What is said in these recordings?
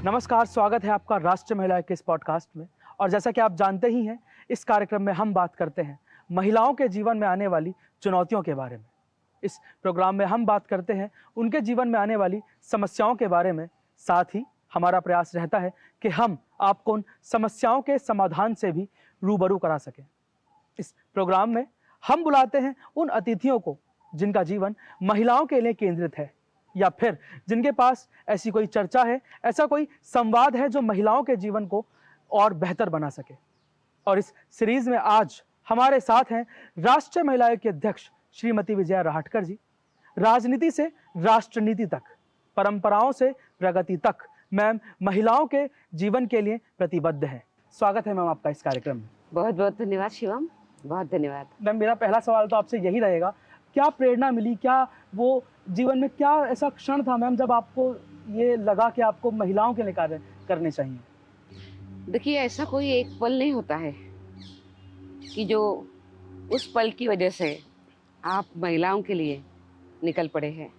नमस्कार, स्वागत है आपका राष्ट्रीय महिला के इस पॉडकास्ट में। और जैसा कि आप जानते ही हैं, इस कार्यक्रम में हम बात करते हैं महिलाओं के जीवन में आने वाली चुनौतियों के बारे में। इस प्रोग्राम में हम बात करते हैं उनके जीवन में आने वाली समस्याओं के बारे में। साथ ही हमारा प्रयास रहता है कि हम आपको उन समस्याओं के समाधान से भी रूबरू करा सकें। इस प्रोग्राम में हम बुलाते हैं उन अतिथियों को जिनका जीवन महिलाओं के लिए केंद्रित है, या फिर जिनके पास ऐसी कोई चर्चा है, ऐसा कोई संवाद है जो महिलाओं के जीवन को और बेहतर बना सके। और इस सीरीज में आज हमारे साथ हैं राष्ट्रीय महिला आयोग की अध्यक्ष श्रीमती विजया राहटकर जी। राजनीति से राष्ट्र नीति तक, परंपराओं से प्रगति तक मैम महिलाओं के जीवन के लिए प्रतिबद्ध है। स्वागत है मैम आपका इस कार्यक्रम में। बहुत बहुत धन्यवाद शिवम, बहुत धन्यवाद। मैम, मेरा पहला सवाल तो आपसे यही रहेगा, क्या प्रेरणा मिली, क्या वो जीवन में क्या ऐसा क्षण था मैम जब आपको ये लगा कि आपको महिलाओं के लिए कार्य करने चाहिए? देखिए, ऐसा कोई एक पल नहीं होता है कि जो उस पल की वजह से आप महिलाओं के लिए निकल पड़े हैं।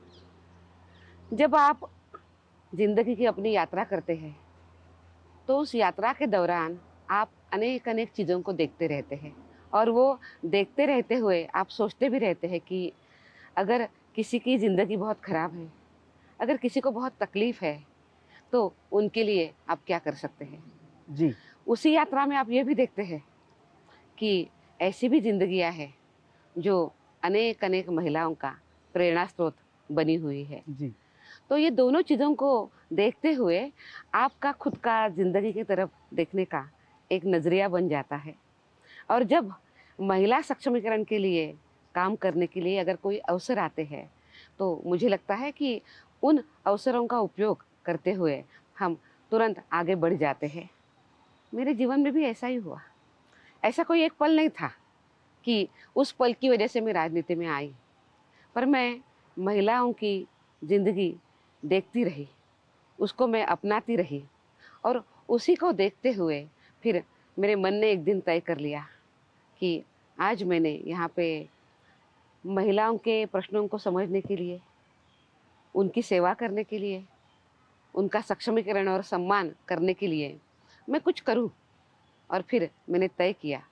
जब आप जिंदगी की अपनी यात्रा करते हैं तो उस यात्रा के दौरान आप अनेक अनेक चीज़ों को देखते रहते हैं, और वो देखते रहते हुए आप सोचते भी रहते हैं कि अगर किसी की ज़िंदगी बहुत ख़राब है, अगर किसी को बहुत तकलीफ़ है, तो उनके लिए आप क्या कर सकते हैं। जी। उसी यात्रा में आप ये भी देखते हैं कि ऐसी भी ज़िंदगियाँ हैं जो अनेक अनेक महिलाओं का प्रेरणा स्रोत बनी हुई है। जी। तो ये दोनों चीज़ों को देखते हुए आपका खुद का ज़िंदगी की तरफ देखने का एक नज़रिया बन जाता है। और जब महिला सक्षमीकरण के लिए काम करने के लिए अगर कोई अवसर आते हैं, तो मुझे लगता है कि उन अवसरों का उपयोग करते हुए हम तुरंत आगे बढ़ जाते हैं। मेरे जीवन में भी ऐसा ही हुआ। ऐसा कोई एक पल नहीं था कि उस पल की वजह से मैं राजनीति में आई, पर मैं महिलाओं की ज़िंदगी देखती रही, उसको मैं अपनाती रही, और उसी को देखते हुए फिर मेरे मन ने एक दिन तय कर लिया कि आज मैंने यहाँ पे महिलाओं के प्रश्नों को समझने के लिए, उनकी सेवा करने के लिए, उनका सक्षमीकरण और सम्मान करने के लिए मैं कुछ करूं। और फिर मैंने तय किया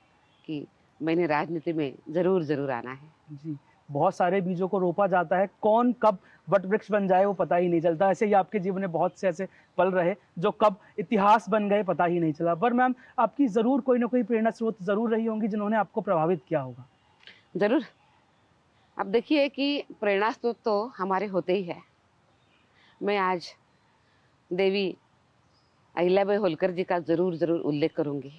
कि मैंने राजनीति में ज़रूर आना है। जी। बहुत सारे बीजों को रोपा जाता है, कौन कब वट वृक्ष बन जाए वो पता ही नहीं चलता। ऐसे ही आपके जीवन में बहुत से ऐसे पल रहे जो कब इतिहास बन गए पता ही नहीं चला। पर मैम, आपकी ज़रूर कोई ना कोई प्रेरणा स्रोत ज़रूर रही होंगी जिन्होंने आपको प्रभावित किया होगा। ज़रूर। अब देखिए कि प्रेरणा स्रोत तो हमारे होते ही है। मैं आज देवी अहिल्याबाई होलकर जी का ज़रूर उल्लेख करूँगी,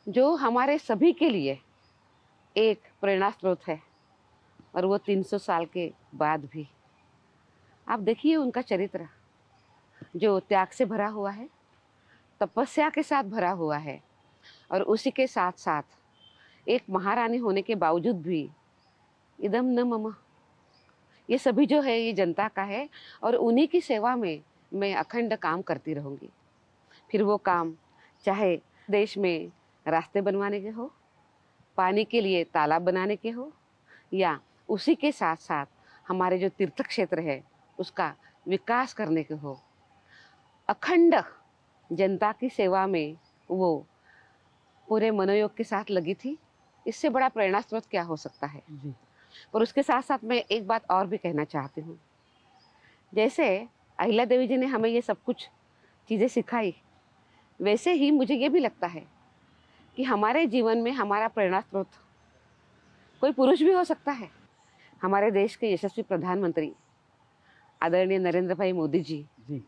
जो हमारे सभी के लिए एक प्रेरणा स्रोत है, और वो 300 साल के बाद भी। आप देखिए उनका चरित्र, जो त्याग से भरा हुआ है, तपस्या के साथ भरा हुआ है, और उसी के साथ साथ एक महारानी होने के बावजूद भी इदम न मम, ये सभी जो है ये जनता का है, और उन्हीं की सेवा में मैं अखंड काम करती रहूँगी। फिर वो काम चाहे देश में रास्ते बनवाने के हो, पानी के लिए तालाब बनाने के हो, या उसी के साथ साथ हमारे जो तीर्थ क्षेत्र है उसका विकास करने के हो, अखंड जनता की सेवा में वो पूरे मनोयोग के साथ लगी थी। इससे बड़ा प्रेरणा स्रोत क्या हो सकता है। जी। और उसके साथ साथ मैं एक बात और भी कहना चाहती हूँ। जैसे अहिल्या देवी जी ने हमें ये सब कुछ चीज़ें सिखाई, वैसे ही मुझे ये भी लगता है कि हमारे जीवन में हमारा प्रेरणा स्रोत कोई पुरुष भी हो सकता है। हमारे देश के यशस्वी प्रधानमंत्री आदरणीय नरेंद्र भाई मोदी जी, जी।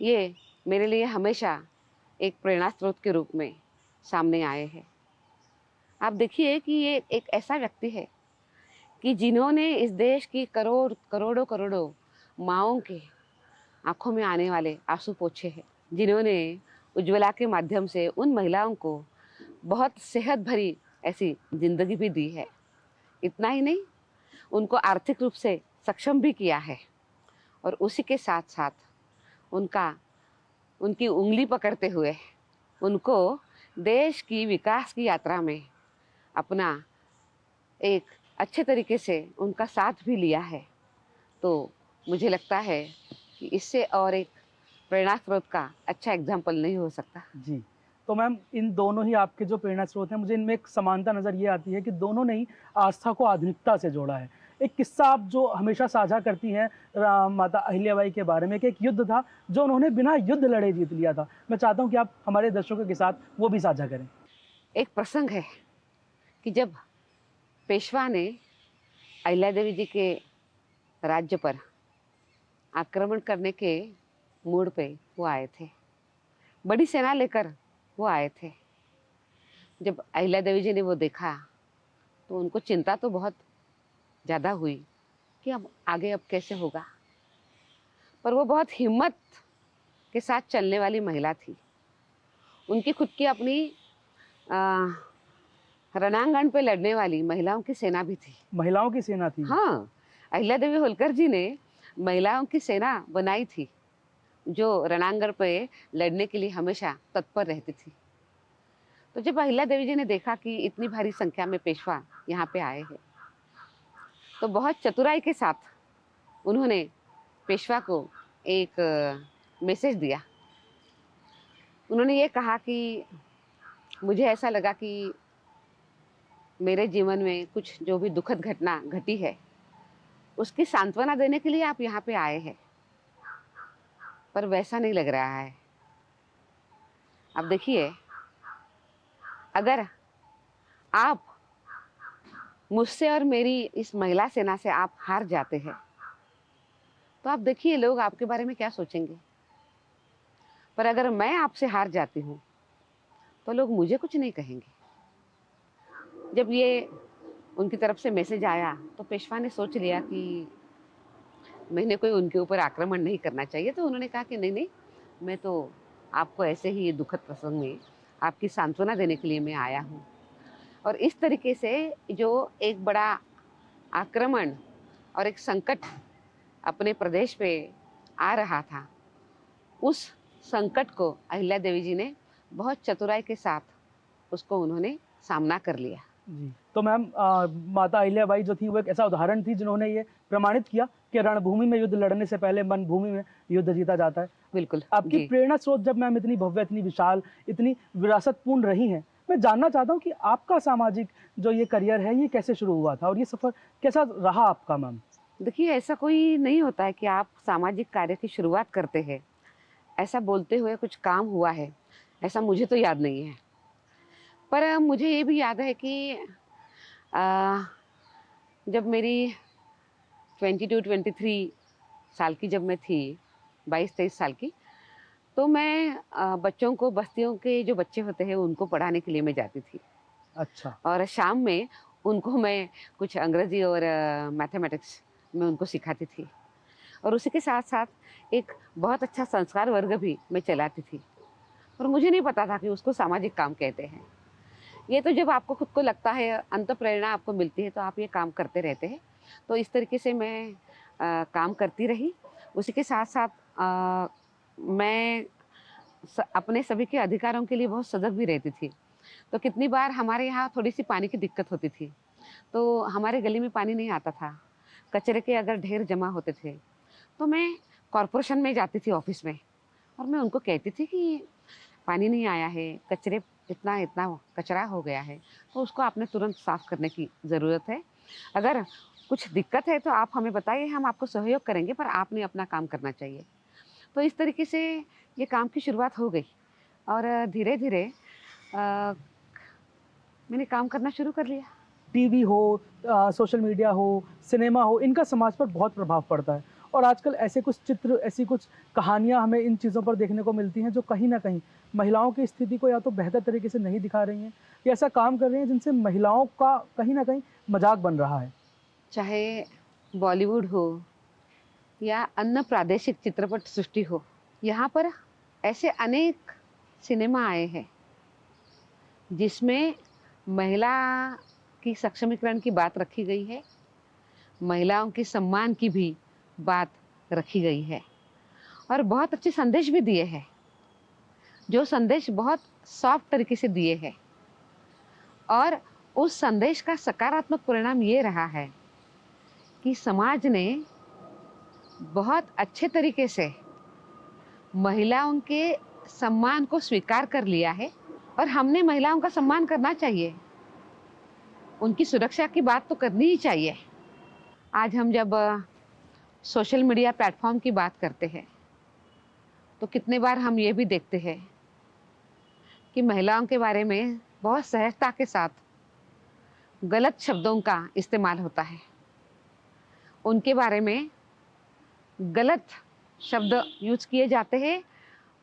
ये मेरे लिए हमेशा एक प्रेरणा स्रोत के रूप में सामने आए हैं। आप देखिए कि ये एक ऐसा व्यक्ति है कि जिन्होंने इस देश की करोड़ों माँओं के आंखों में आने वाले आंसू पोंछे हैं, जिन्होंने उज्ज्वला के माध्यम से उन महिलाओं को बहुत सेहत भरी ऐसी जिंदगी भी दी है। इतना ही नहीं, उनको आर्थिक रूप से सक्षम भी किया है, और उसी के साथ साथ उनकी उंगली पकड़ते हुए उनको देश की विकास की यात्रा में अपना एक अच्छे तरीके से उनका साथ भी लिया है। तो मुझे लगता है कि इससे और एक प्रेरणा स्रोत का अच्छा एग्जाम्पल नहीं हो सकता। जी। तो मैम इन दोनों ही आपके जो प्रेरणा स्रोत हैं, मुझे इनमें एक समानता नज़र ये आती है कि दोनों ने ही आस्था को आधुनिकता से जोड़ा है। एक किस्सा आप जो हमेशा साझा करती हैं माता अहिल्याबाई के बारे में कि एक युद्ध था जो उन्होंने बिना युद्ध लड़े जीत लिया था। मैं चाहता हूँ कि आप हमारे दर्शकों के साथ वो भी साझा करें। एक प्रसंग है कि जब पेशवा ने अहिल्या देवी जी के राज्य पर आक्रमण करने के मूड पे वो आए थे, बड़ी सेना लेकर वो आए थे। जब अहिल्या देवी जी ने वो देखा तो उनको चिंता तो बहुत ज़्यादा हुई कि अब आगे अब कैसे होगा, पर वो बहुत हिम्मत के साथ चलने वाली महिला थी। उनकी खुद की अपनी आ, रणांगण पे लड़ने वाली महिलाओं की सेना भी थी। महिलाओं की सेना थी। हाँ, अहिल्या देवी होलकर जी ने महिलाओं की सेना बनाई थी जो रणांगण पे लड़ने के लिए हमेशा तत्पर रहती थी। तो जब अहिल्या देवी जी ने देखा कि इतनी भारी संख्या में पेशवा यहाँ पे आए हैं, तो बहुत चतुराई के साथ उन्होंने पेशवा को एक मैसेज दिया। उन्होंने ये कहा कि मुझे ऐसा लगा कि मेरे जीवन में कुछ जो भी दुखद घटना घटी है उसकी सांत्वना देने के लिए आप यहाँ पे आए हैं, पर वैसा नहीं लग रहा है। अब देखिए, अगर आप मुझसे और मेरी इस महिला सेना से आप हार जाते हैं तो आप देखिए लोग आपके बारे में क्या सोचेंगे, पर अगर मैं आपसे हार जाती हूँ तो लोग मुझे कुछ नहीं कहेंगे। जब ये उनकी तरफ से मैसेज आया तो पेशवा ने सोच लिया कि मैंने कोई उनके ऊपर आक्रमण नहीं करना चाहिए, तो उन्होंने कहा कि नहीं नहीं, मैं तो आपको ऐसे ही दुखद प्रसंग में आपकी सांत्वना देने के लिए मैं आया हूँ। और इस तरीके से जो एक बड़ा आक्रमण और एक संकट अपने प्रदेश पे आ रहा था, उस संकट को अहिल्या देवी जी ने बहुत चतुराई के साथ उसको उन्होंने सामना कर लिया। जी। तो मैम माता अहिल्याबाई जो थी वो एक ऐसा उदाहरण थी जिन्होंने ये प्रमाणित किया कि रणभूमि में युद्ध लड़ने से पहले वनभूमि में युद्ध जीता जाता है। बिल्कुल आपकी जी। प्रेरणा स्रोत जब मैम इतनी भव्य, इतनी विशाल, इतनी विरासतपूर्ण रही हैं, मैं जानना चाहता हूँ कि आपका सामाजिक जो ये करियर है ये कैसे शुरू हुआ था और ये सफ़र कैसा रहा आपका मैम? देखिए, ऐसा कोई नहीं होता है कि आप सामाजिक कार्य की शुरुआत करते हैं ऐसा बोलते हुए कुछ काम हुआ है, ऐसा मुझे तो याद नहीं है। पर मुझे ये भी याद है कि आ, जब मेरी 22-23 साल की जब मैं थी, 22-23 साल की, तो मैं बच्चों को, बस्तियों के जो बच्चे होते हैं उनको पढ़ाने के लिए मैं जाती थी। अच्छा। और शाम में उनको मैं कुछ अंग्रेजी और मैथमेटिक्स में उनको सिखाती थी। और उसी के साथ साथ एक बहुत अच्छा संस्कार वर्ग भी मैं चलाती थी। और मुझे नहीं पता था कि उसको सामाजिक काम कहते हैं। ये तो जब आपको खुद को लगता है, अंत प्रेरणा आपको मिलती है, तो आप ये काम करते रहते हैं। तो इस तरीके से मैं काम करती रही। उसी के साथ साथ मैं अपने सभी के अधिकारों के लिए बहुत सजग भी रहती थी। तो कितनी बार हमारे यहाँ थोड़ी सी पानी की दिक्कत होती थी, तो हमारे गली में पानी नहीं आता था, कचरे के अगर ढेर जमा होते थे, तो मैं कॉरपोरेशन में जाती थी ऑफिस में, और मैं उनको कहती थी कि पानी नहीं आया है, कचरे इतना इतना कचरा हो गया है, तो उसको आपने तुरंत साफ़ करने की ज़रूरत है। अगर कुछ दिक्कत है तो आप हमें बताइए, हम आपको सहयोग करेंगे, पर आपने अपना काम करना चाहिए। तो इस तरीके से ये काम की शुरुआत हो गई और धीरे धीरे मैंने काम करना शुरू कर लिया। टीवी हो, सोशल मीडिया हो, सिनेमा हो, इनका समाज पर बहुत प्रभाव पड़ता है और आजकल ऐसे कुछ चित्र, ऐसी कुछ कहानियाँ हमें इन चीज़ों पर देखने को मिलती हैं जो कहीं ना कहीं महिलाओं की स्थिति को या तो बेहतर तरीके से नहीं दिखा रही हैं या ऐसा काम कर रही हैं जिनसे महिलाओं का कहीं ना कहीं मजाक बन रहा है। चाहे बॉलीवुड हो या अन्य प्रादेशिक चित्रपट सृष्टि हो, यहाँ पर ऐसे अनेक सिनेमा आए हैं जिसमें महिला की सक्षमीकरण की बात रखी गई है, महिलाओं के सम्मान की भी बात रखी गई है और बहुत अच्छे संदेश भी दिए हैं, जो संदेश बहुत सॉफ्ट तरीके से दिए हैं। और उस संदेश का सकारात्मक परिणाम ये रहा है कि समाज ने बहुत अच्छे तरीके से महिलाओं के सम्मान को स्वीकार कर लिया है और हमने महिलाओं का सम्मान करना चाहिए। उनकी सुरक्षा की बात तो करनी ही चाहिए। आज हम जब सोशल मीडिया प्लेटफॉर्म की बात करते हैं तो कितने बार हम ये भी देखते हैं कि महिलाओं के बारे में बहुत सहजता के साथ गलत शब्दों का इस्तेमाल होता है। उनके बारे में गलत शब्द यूज किए जाते हैं।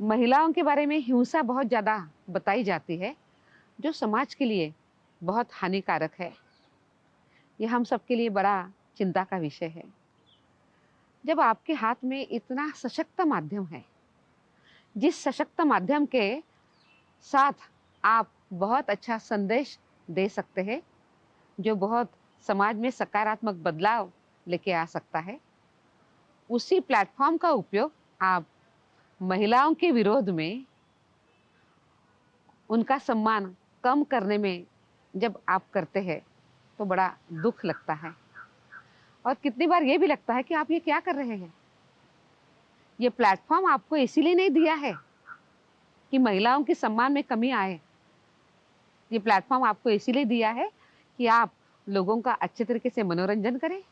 महिलाओं के बारे में हिंसा बहुत ज़्यादा बताई जाती है, जो समाज के लिए बहुत हानिकारक है। यह हम सबके लिए बड़ा चिंता का विषय है। जब आपके हाथ में इतना सशक्त माध्यम है, जिस सशक्त माध्यम के साथ आप बहुत अच्छा संदेश दे सकते हैं, जो बहुत समाज में सकारात्मक बदलाव लेके आ सकता है, उसी प्लेटफॉर्म का उपयोग आप महिलाओं के विरोध में, उनका सम्मान कम करने में जब आप करते हैं तो बड़ा दुख लगता है। और कितनी बार ये भी लगता है कि आप ये क्या कर रहे हैं। ये प्लेटफॉर्म आपको इसीलिए नहीं दिया है कि महिलाओं के सम्मान में कमी आए। ये प्लेटफॉर्म आपको इसीलिए दिया है कि आप लोगों का अच्छे तरीके से मनोरंजन करें,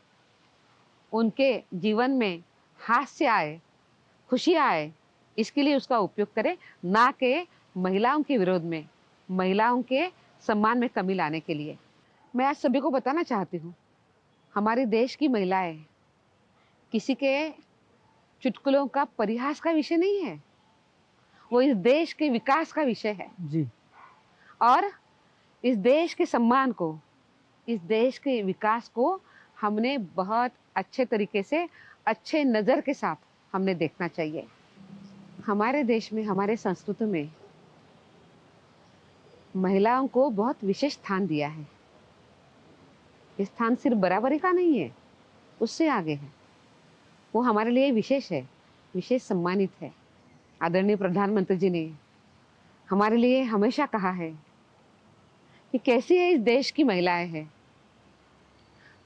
उनके जीवन में हास्य आए, खुशी आए, इसके लिए उसका उपयोग करें, ना कि महिलाओं के विरोध में, महिलाओं के सम्मान में कमी लाने के लिए। मैं आज सभी को बताना चाहती हूँ, हमारे देश की महिलाएं किसी के चुटकुलों का परिहास का विषय नहीं है, वो इस देश के विकास का विषय है जी। और इस देश के सम्मान को, इस देश के विकास को हमने बहुत अच्छे तरीके से, अच्छे नज़र के साथ हमने देखना चाहिए। हमारे देश में, हमारे संस्कृति में महिलाओं को बहुत विशेष स्थान दिया है। ये स्थान सिर्फ बराबरी का नहीं है, उससे आगे है। वो हमारे लिए विशेष है, विशेष सम्मानित है। आदरणीय प्रधानमंत्री जी ने हमारे लिए हमेशा कहा है कि कैसी है इस देश की महिलाएं हैं,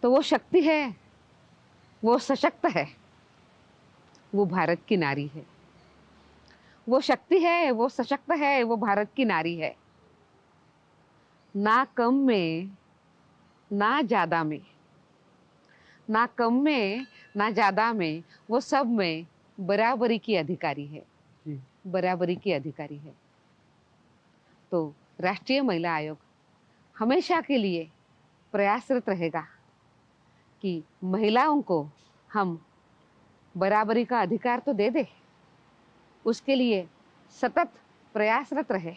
तो वो शक्ति है, वो सशक्त है, वो भारत की नारी है। वो शक्ति है, वो सशक्त है, वो भारत की नारी है। ना कम में, ना ज़्यादा में, ना कम में, ना ज़्यादा में, वो सब में बराबरी की अधिकारी है, बराबरी की अधिकारी है। तो राष्ट्रीय महिला आयोग हमेशा के लिए प्रयासरत रहेगा कि महिलाओं को हम बराबरी का अधिकार तो दे दे, उसके लिए सतत प्रयासरत रहे,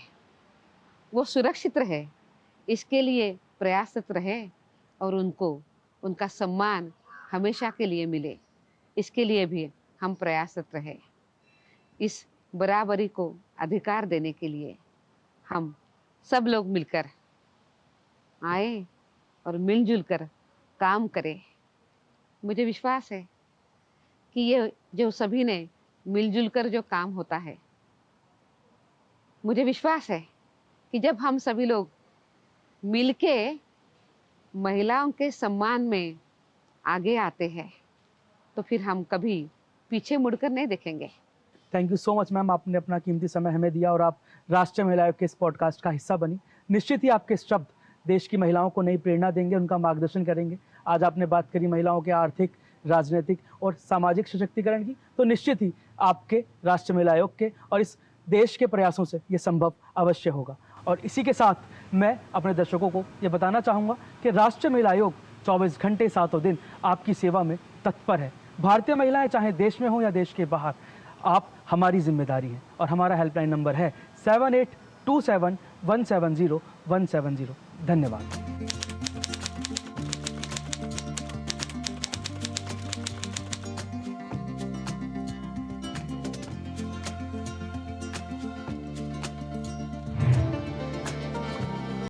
वो सुरक्षित रहे, इसके लिए प्रयासरत रहे और उनको उनका सम्मान हमेशा के लिए मिले, इसके लिए भी हम प्रयासरत रहे। इस बराबरी को अधिकार देने के लिए हम सब लोग मिलकर आए और मिलजुल कर काम करें। मुझे विश्वास है कि ये जो सभी ने मिलजुल कर जो काम होता है, मुझे विश्वास है कि जब हम सभी लोग मिलके महिलाओं के सम्मान में आगे आते हैं तो फिर हम कभी पीछे मुड़कर नहीं देखेंगे। Thank you so much ma'am, आपने अपना कीमती समय हमें दिया और आप राष्ट्रीय महिला आयोग के इस पॉडकास्ट का हिस्सा बनी। निश्चित ही आपके शब्द देश की महिलाओं को नई प्रेरणा देंगे, उनका मार्गदर्शन करेंगे। आज आपने बात करी महिलाओं के आर्थिक, राजनीतिक और सामाजिक सशक्तिकरण की, तो निश्चित ही आपके राष्ट्रीय महिला आयोग के और इस देश के प्रयासों से ये संभव अवश्य होगा। और इसी के साथ मैं अपने दर्शकों को ये बताना चाहूँगा कि राष्ट्रीय महिला आयोग 24 घंटे 7 दिन आपकी सेवा में तत्पर है। भारतीय महिलाएं चाहे देश में हो या देश के बाहर, आप हमारी जिम्मेदारी है और हमारा हेल्पलाइन नंबर है 7827170170। धन्यवाद।